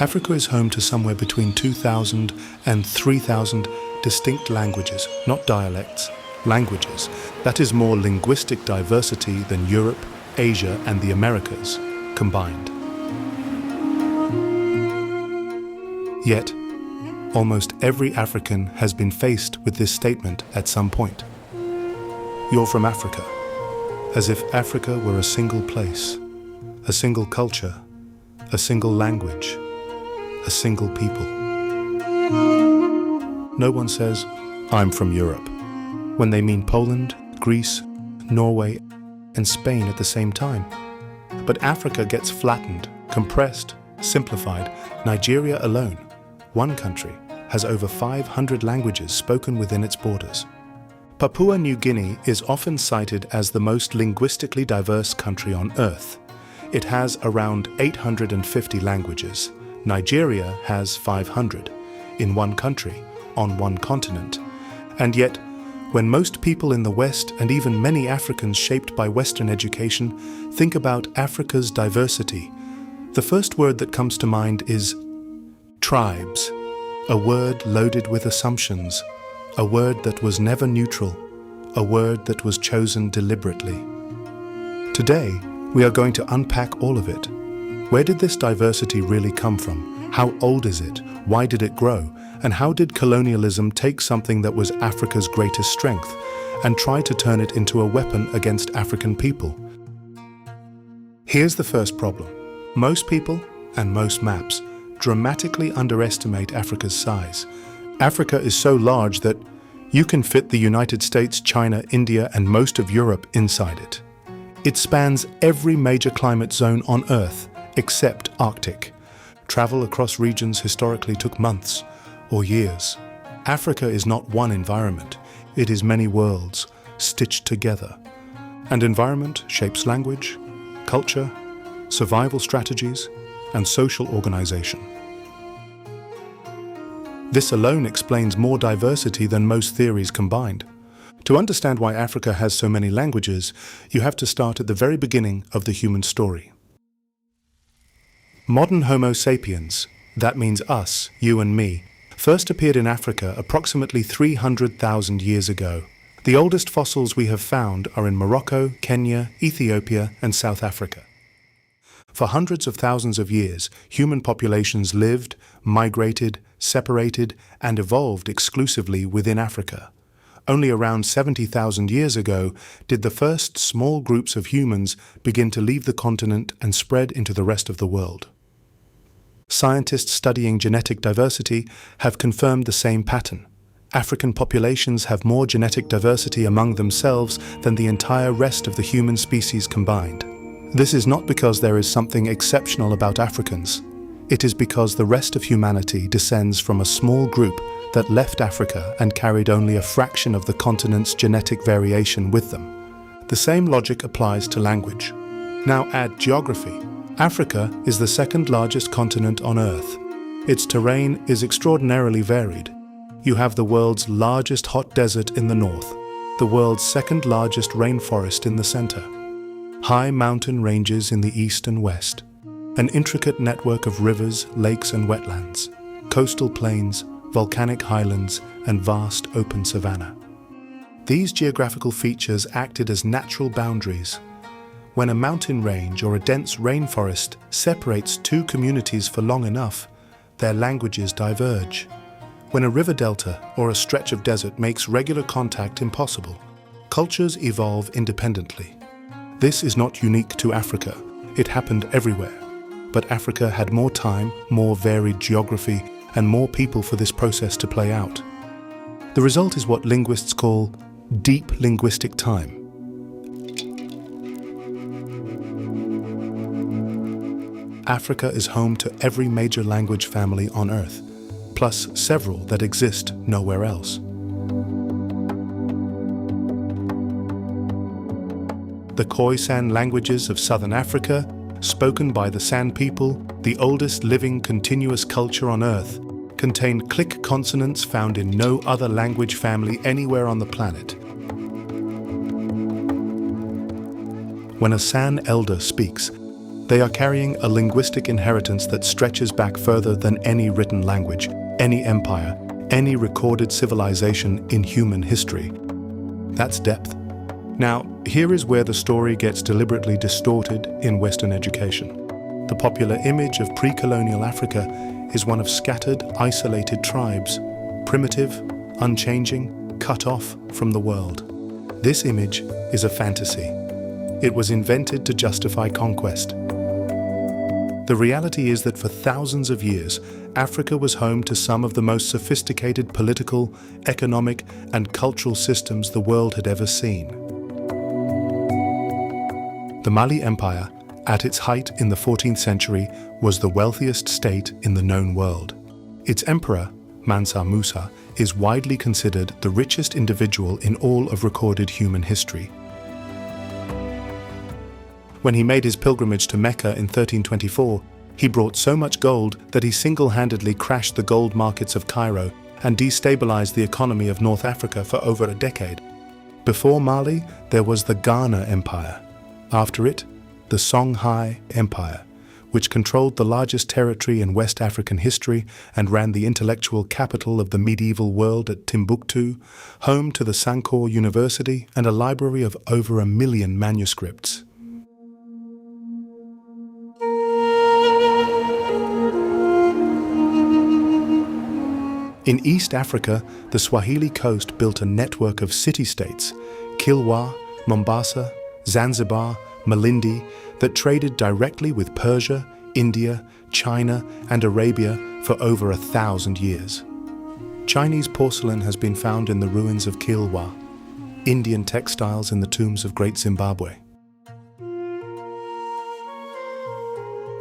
Africa is home to somewhere between 2,000 and 3,000 distinct languages, not dialects, languages. That is more linguistic diversity than Europe, Asia, and the Americas combined. Yet, almost every African has been faced with this statement at some point. You're from Africa, as if Africa were a single place, a single culture, a single language, a single people. No one says, I'm from Europe, when they mean Poland, Greece, Norway, and Spain at the same time. But Africa gets flattened, compressed, simplified. Nigeria alone, one country, has over 500 languages spoken within its borders. Papua New Guinea is often cited as the most linguistically diverse country on Earth. It has around 850 languages. Nigeria has 500, in one country, on one continent. And yet, when most people in the West and even many Africans shaped by Western education think about Africa's diversity, the first word that comes to mind is tribes, a word loaded with assumptions, a word that was never neutral, a word that was chosen deliberately. Today, we are going to unpack all of it. Where did this diversity really come from? How old is it? Why did it grow? And how did colonialism take something that was Africa's greatest strength and try to turn it into a weapon against African people? Here's the first problem. Most people, and most maps, dramatically underestimate Africa's size. Africa is so large that you can fit the United States, China, India, and most of Europe inside it. It spans every major climate zone on Earth, except Arctic. Travel across regions historically took months or years. Africa is not one environment, it is many worlds stitched together. And environment shapes language, culture, survival strategies, and social organization. This alone explains more diversity than most theories combined. To understand why Africa has so many languages, you have to start at the very beginning of the human story. Modern Homo sapiens, that means us, you and me, first appeared in Africa approximately 300,000 years ago. The oldest fossils we have found are in Morocco, Kenya, Ethiopia, and South Africa. For hundreds of thousands of years, human populations lived, migrated, separated, and evolved exclusively within Africa. Only around 70,000 years ago did the first small groups of humans begin to leave the continent and spread into the rest of the world. Scientists studying genetic diversity have confirmed the same pattern. African populations have more genetic diversity among themselves than the entire rest of the human species combined. This is not because there is something exceptional about Africans. It is because the rest of humanity descends from a small group that left Africa and carried only a fraction of the continent's genetic variation with them. The same logic applies to language. Now add geography. Africa is the second largest continent on Earth. Its terrain is extraordinarily varied. You have the world's largest hot desert in the north, the world's second largest rainforest in the center, high mountain ranges in the east and west, an intricate network of rivers, lakes, and wetlands, coastal plains, volcanic highlands, and vast open savanna. These geographical features acted as natural boundaries. When a mountain range or a dense rainforest separates two communities for long enough, their languages diverge. When a river delta or a stretch of desert makes regular contact impossible, cultures evolve independently. This is not unique to Africa. It happened everywhere. But Africa had more time, more varied geography, and more people for this process to play out. The result is what linguists call deep linguistic time. Africa is home to every major language family on Earth, plus several that exist nowhere else. The Khoisan languages of southern Africa, spoken by the San people, the oldest living continuous culture on Earth, contain click consonants found in no other language family anywhere on the planet. When a San elder speaks, They are carrying a linguistic inheritance that stretches back further than any written language, any empire, any recorded civilization in human history. That's depth. Now, here is where the story gets deliberately distorted in Western education. The popular image of pre-colonial Africa is one of scattered, isolated tribes, primitive, unchanging, cut off from the world. This image is a fantasy. It was invented to justify conquest. The reality is that for thousands of years, Africa was home to some of the most sophisticated political, economic, and cultural systems the world had ever seen. The Mali Empire, at its height in the 14th century, was the wealthiest state in the known world. Its emperor, Mansa Musa, is widely considered the richest individual in all of recorded human history. When he made his pilgrimage to Mecca in 1324, he brought so much gold that he single-handedly crashed the gold markets of Cairo and destabilized the economy of North Africa for over a decade. Before Mali, there was the Ghana Empire. After it, the Songhai Empire, which controlled the largest territory in West African history and ran the intellectual capital of the medieval world at Timbuktu, home to the Sankore University and a library of over 1 million manuscripts. In East Africa, the Swahili coast built a network of city-states, Kilwa, Mombasa, Zanzibar, Malindi, that traded directly with Persia, India, China, and Arabia for over 1,000 years. Chinese porcelain has been found in the ruins of Kilwa, Indian textiles in the tombs of Great Zimbabwe.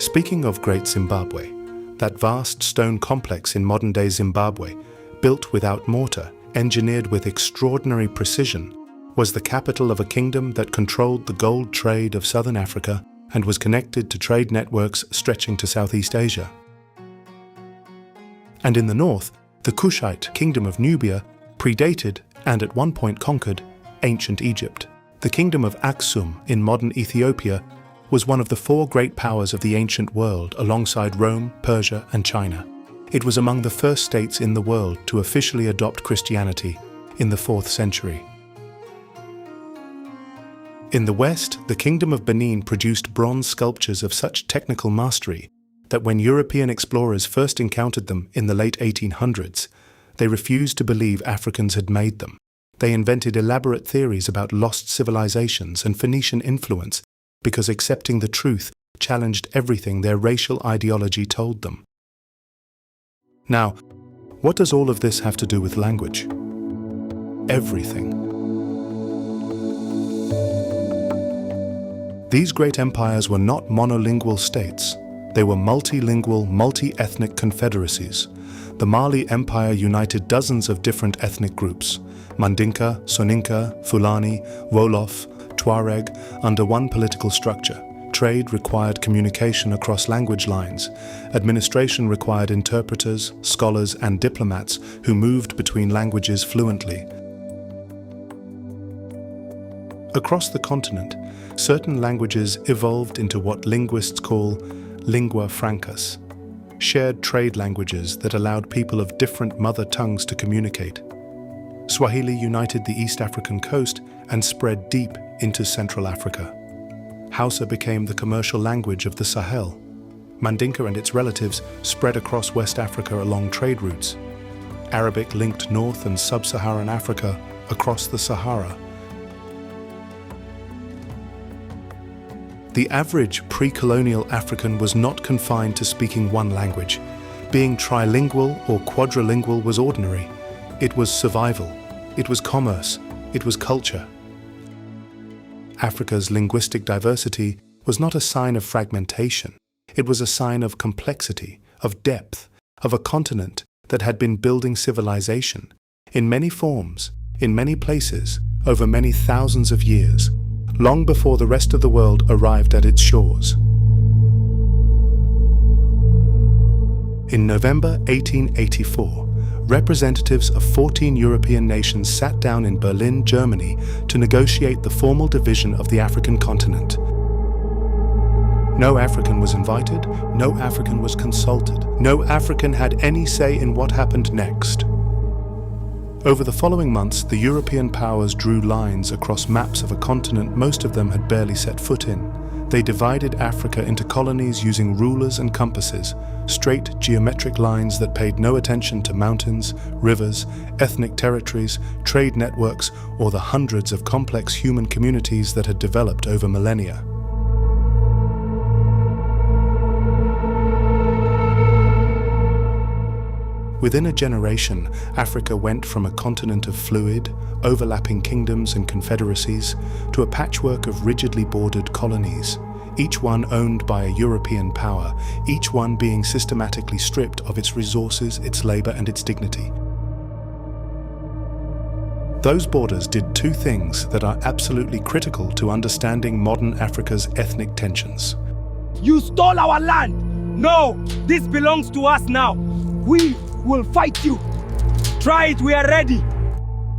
Speaking of Great Zimbabwe, that vast stone complex in modern-day Zimbabwe, built without mortar, engineered with extraordinary precision, was the capital of a kingdom that controlled the gold trade of southern Africa and was connected to trade networks stretching to Southeast Asia. And in the north, the Kushite kingdom of Nubia predated and at one point conquered ancient Egypt. The kingdom of Aksum in modern Ethiopia was one of the 4 great powers of the ancient world alongside Rome, Persia, and China. It was among the first states in the world to officially adopt Christianity in the 4th century. In the West, the Kingdom of Benin produced bronze sculptures of such technical mastery that when European explorers first encountered them in the late 1800s, they refused to believe Africans had made them. They invented elaborate theories about lost civilizations and Phoenician influence because accepting the truth challenged everything their racial ideology told them. Now, what does all of this have to do with language? Everything. These great empires were not monolingual states. They were multilingual, multi-ethnic confederacies. The Mali Empire united dozens of different ethnic groups: Mandinka, Soninka, Fulani, Wolof, Tuareg, under one political structure. Trade required communication across language lines. Administration required interpreters, scholars, and diplomats who moved between languages fluently. Across the continent, certain languages evolved into what linguists call lingua francas, shared trade languages that allowed people of different mother tongues to communicate. Swahili united the East African coast and spread deep into Central Africa. Hausa became the commercial language of the Sahel. Mandinka and its relatives spread across West Africa along trade routes. Arabic linked North and Sub-Saharan Africa across the Sahara. The average pre-colonial African was not confined to speaking one language. Being trilingual or quadrilingual was ordinary. It was survival. It was commerce. It was culture. Africa's linguistic diversity was not a sign of fragmentation. It was a sign of complexity, of depth, of a continent that had been building civilization in many forms, in many places, over many thousands of years, long before the rest of the world arrived at its shores. In November 1884, representatives of 14 European nations sat down in Berlin, Germany, to negotiate the formal division of the African continent. No African was invited, no African was consulted, no African had any say in what happened next. Over the following months, the European powers drew lines across maps of a continent most of them had barely set foot in. They divided Africa into colonies using rulers and compasses, straight geometric lines that paid no attention to mountains, rivers, ethnic territories, trade networks, or the hundreds of complex human communities that had developed over millennia. Within a generation, Africa went from a continent of fluid, overlapping kingdoms and confederacies to a patchwork of rigidly bordered colonies, each one owned by a European power, each one being systematically stripped of its resources, its labor, and its dignity. Those borders did two things that are absolutely critical to understanding modern Africa's ethnic tensions. You stole our land! No! This belongs to us now! We will fight you! Try it, we are ready!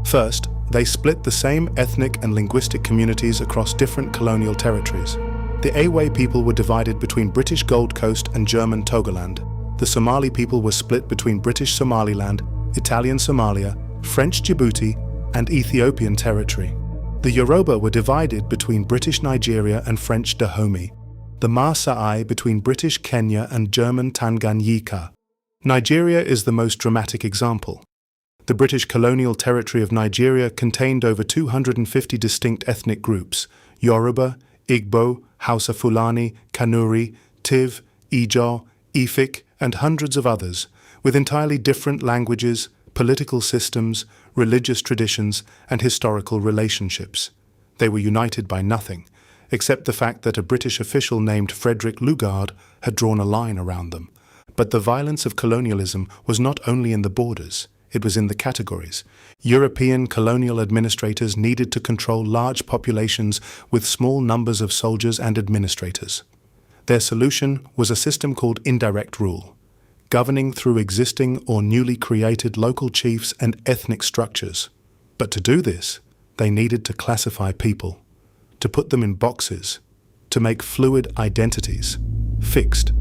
First, they split the same ethnic and linguistic communities across different colonial territories. The Awe people were divided between British Gold Coast and German Togoland. The Somali people were split between British Somaliland, Italian Somalia, French Djibouti, and Ethiopian territory. The Yoruba were divided between British Nigeria and French Dahomey. The Maasai between British Kenya and German Tanganyika. Nigeria is the most dramatic example. The British colonial territory of Nigeria contained over 250 distinct ethnic groups: Yoruba, Igbo, Hausa Fulani, Kanuri, Tiv, Ijaw, Efik, and hundreds of others, with entirely different languages, political systems, religious traditions, and historical relationships. They were united by nothing, except the fact that a British official named Frederick Lugard had drawn a line around them. But the violence of colonialism was not only in the borders, it was in the categories. European colonial administrators needed to control large populations with small numbers of soldiers and administrators. Their solution was a system called indirect rule, governing through existing or newly created local chiefs and ethnic structures. But to do this, they needed to classify people, to put them in boxes, to make fluid identities, fixed.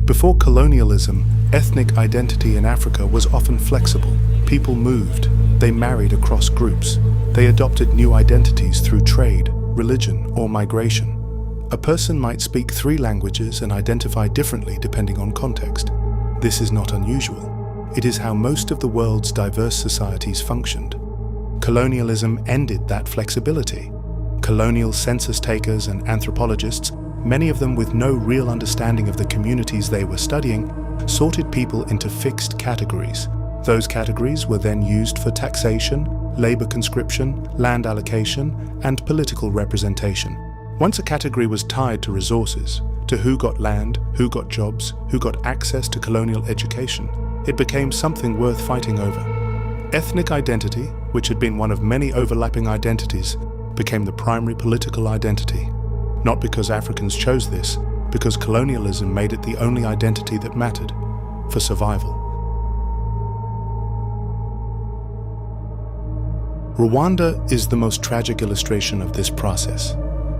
Before colonialism, ethnic identity in Africa was often flexible. People moved, they married across groups, they adopted new identities through trade, religion, or migration. A person might speak 3 languages and identify differently depending on context. This is not unusual. It is how most of the world's diverse societies functioned. Colonialism ended that flexibility. Colonial census takers and anthropologists, many of them with no real understanding of the communities they were studying, sorted people into fixed categories. Those categories were then used for taxation, labor conscription, land allocation, and political representation. Once a category was tied to resources, to who got land, who got jobs, who got access to colonial education, it became something worth fighting over. Ethnic identity, which had been one of many overlapping identities, became the primary political identity. Not because Africans chose this, because colonialism made it the only identity that mattered, for survival. Rwanda is the most tragic illustration of this process.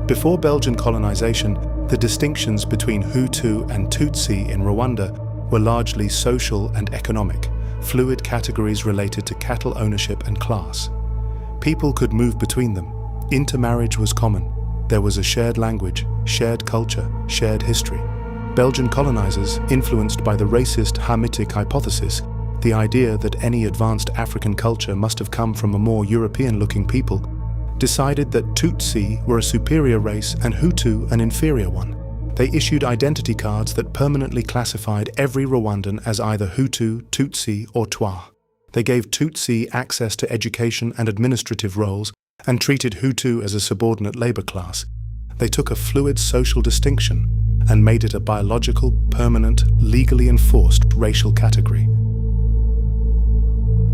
Before Belgian colonization, the distinctions between Hutu and Tutsi in Rwanda were largely social and economic, fluid categories related to cattle ownership and class. People could move between them. Intermarriage was common. There was a shared language, shared culture, shared history. Belgian colonizers, influenced by the racist Hamitic hypothesis, the idea that any advanced African culture must have come from a more European-looking people, decided that Tutsi were a superior race and Hutu an inferior one. They issued identity cards that permanently classified every Rwandan as either Hutu, Tutsi, or Twa. They gave Tutsi access to education and administrative roles and treated Hutu as a subordinate labor class. They took a fluid social distinction and made it a biological, permanent, legally enforced racial category.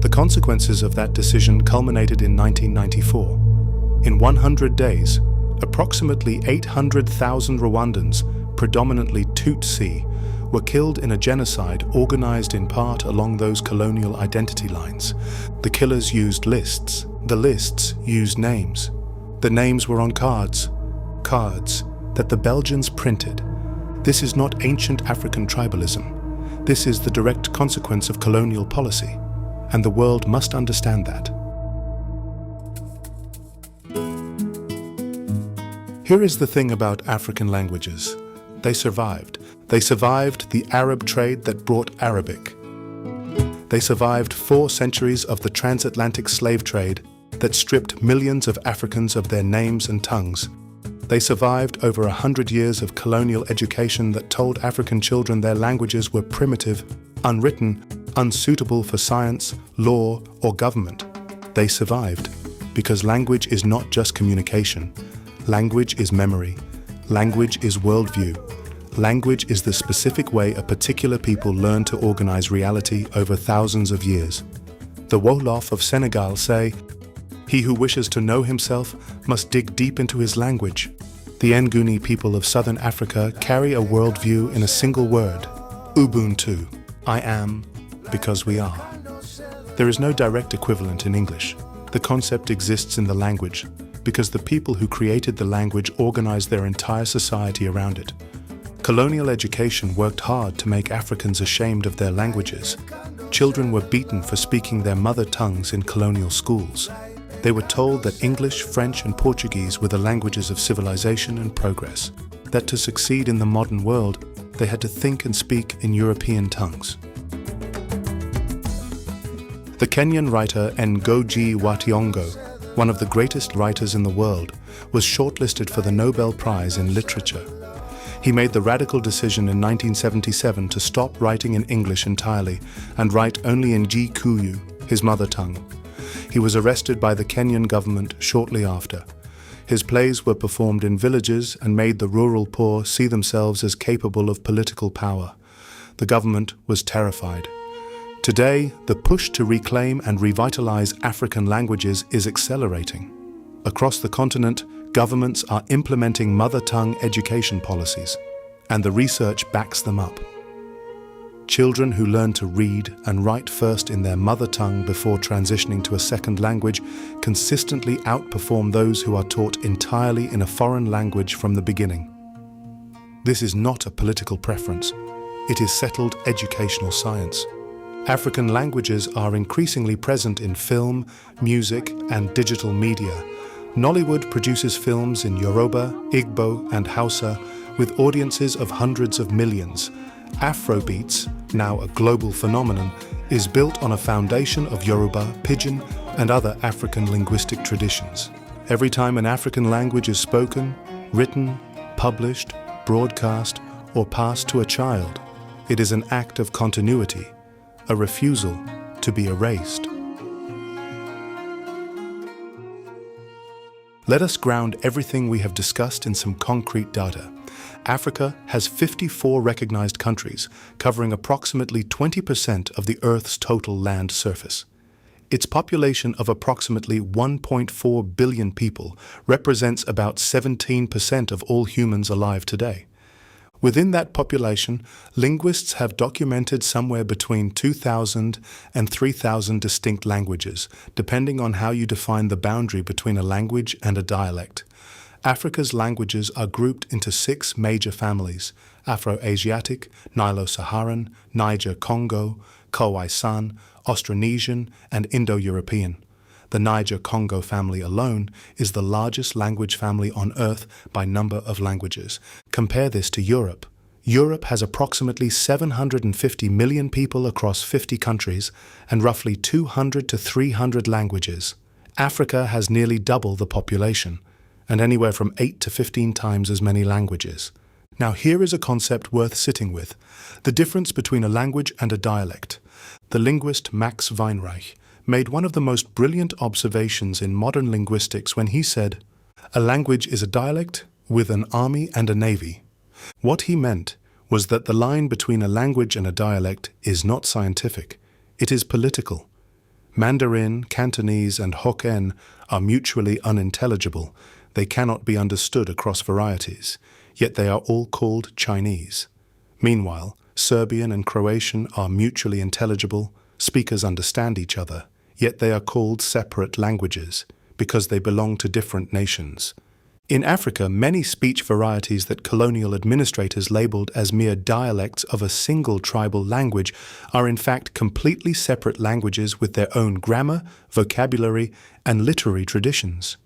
The consequences of that decision culminated in 1994. In 100 days, approximately 800,000 Rwandans, predominantly Tutsi, were killed in a genocide organized in part along those colonial identity lines. The killers used lists. The lists used names. The names were on cards. cards that the Belgians printed. This is not ancient African tribalism. This is the direct consequence of colonial policy, and the world must understand that. Here is the thing about African languages. They survived. They survived the Arab trade that brought Arabic. They survived 4 centuries of the transatlantic slave trade that stripped millions of Africans of their names and tongues. They survived over 100 years of colonial education that told African children their languages were primitive, unwritten, unsuitable for science, law, or government. They survived because language is not just communication. Language is memory. Language is worldview. Language is the specific way a particular people learn to organize reality over thousands of years. The Wolof of Senegal say, "He who wishes to know himself must dig deep into his language." The Nguni people of southern Africa carry a worldview in a single word, Ubuntu. I am because we are. There is no direct equivalent in English. The concept exists in the language because the people who created the language organized their entire society around it. Colonial education worked hard to make Africans ashamed of their languages. Children were beaten for speaking their mother tongues in colonial schools. They were told that English, French, and Portuguese were the languages of civilization and progress, that to succeed in the modern world, they had to think and speak in European tongues. The Kenyan writer Ngugi wa Thiong'o, one of the greatest writers in the world, was shortlisted for the Nobel Prize in Literature. He made the radical decision in 1977 to stop writing in English entirely and write only in Gikuyu, his mother tongue. He was arrested by the Kenyan government shortly after. His plays were performed in villages and made the rural poor see themselves as capable of political power. The government was terrified. Today, the push to reclaim and revitalize African languages is accelerating. Across the continent, governments are implementing mother tongue education policies, and the research backs them up. Children who learn to read and write first in their mother tongue before transitioning to a second language consistently outperform those who are taught entirely in a foreign language from the beginning. This is not a political preference. It is settled educational science. African languages are increasingly present in film, music, and digital media. Nollywood produces films in Yoruba, Igbo, and Hausa with audiences of hundreds of millions. Afrobeats, now a global phenomenon, is built on a foundation of Yoruba, Pidgin, and other African linguistic traditions. Every time an African language is spoken, written, published, broadcast, or passed to a child, it is an act of continuity, a refusal to be erased. Let us ground everything we have discussed in some concrete data. Africa has 54 recognized countries, covering approximately 20% of the Earth's total land surface. Its population of approximately 1.4 billion people represents about 17% of all humans alive today. Within that population, linguists have documented somewhere between 2,000 and 3,000 distinct languages, depending on how you define the boundary between a language and a dialect. Africa's languages are grouped into 6 major families: Afro-Asiatic, Nilo-Saharan, Niger-Congo, Khoi-San, Austronesian, and Indo-European. The Niger-Congo family alone is the largest language family on Earth by number of languages. Compare this to Europe. Europe has approximately 750 million people across 50 countries and roughly 200 to 300 languages. Africa has nearly double the population and anywhere from 8 to 15 times as many languages. Now here is a concept worth sitting with: the difference between a language and a dialect. The linguist Max Weinreich made one of the most brilliant observations in modern linguistics when he said, "A language is a dialect with an army and a navy." What he meant was that the line between a language and a dialect is not scientific, it is political. Mandarin, Cantonese, and Hokkien are mutually unintelligible. They cannot be understood across varieties, yet they are all called Chinese. Meanwhile, Serbian and Croatian are mutually intelligible, speakers understand each other, yet they are called separate languages because they belong to different nations. In Africa, many speech varieties that colonial administrators labeled as mere dialects of a single tribal language are in fact completely separate languages with their own grammar, vocabulary, and literary traditions.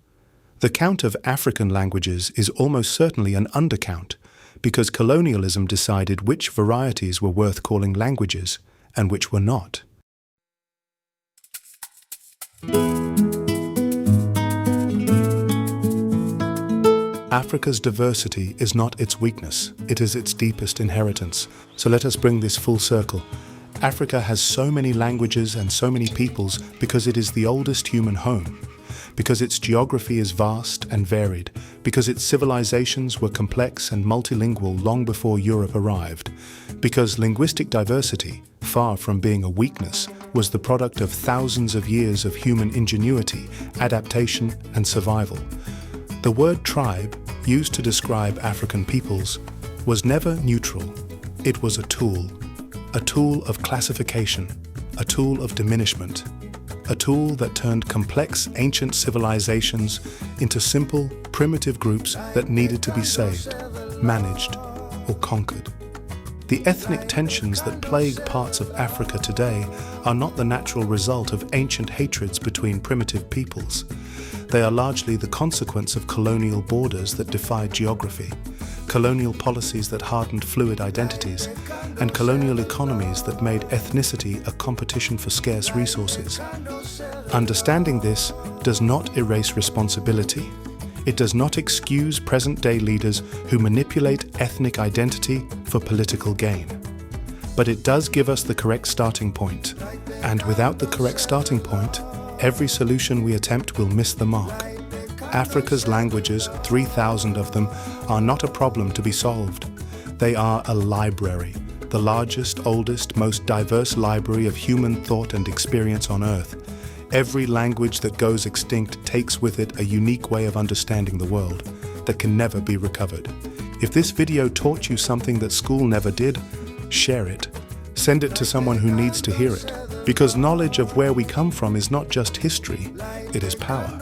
The count of African languages is almost certainly an undercount, because colonialism decided which varieties were worth calling languages and which were not. Africa's diversity is not its weakness, it is its deepest inheritance. So let us bring this full circle. Africa has so many languages and so many peoples because it is the oldest human home, because its geography is vast and varied, because its civilizations were complex and multilingual long before Europe arrived, because linguistic diversity, far from being a weakness, was the product of thousands of years of human ingenuity, adaptation, and survival. The word tribe, used to describe African peoples, was never neutral. It was a tool of classification, a tool of diminishment, a tool that turned complex ancient civilizations into simple, primitive groups that needed to be saved, managed, or conquered. The ethnic tensions that plague parts of Africa today are not the natural result of ancient hatreds between primitive peoples. They are largely the consequence of colonial borders that defied geography, colonial policies that hardened fluid identities, and colonial economies that made ethnicity a competition for scarce resources. Understanding this does not erase responsibility. It does not excuse present-day leaders who manipulate ethnic identity for political gain. But it does give us the correct starting point. And without the correct starting point, every solution we attempt will miss the mark. Africa's languages, 3,000 of them, are not a problem to be solved. They are a library, the largest, oldest, most diverse library of human thought and experience on Earth. Every language that goes extinct takes with it a unique way of understanding the world that can never be recovered. If this video taught you something that school never did, share it. Send it to someone who needs to hear it. Because knowledge of where we come from is not just history, it is power.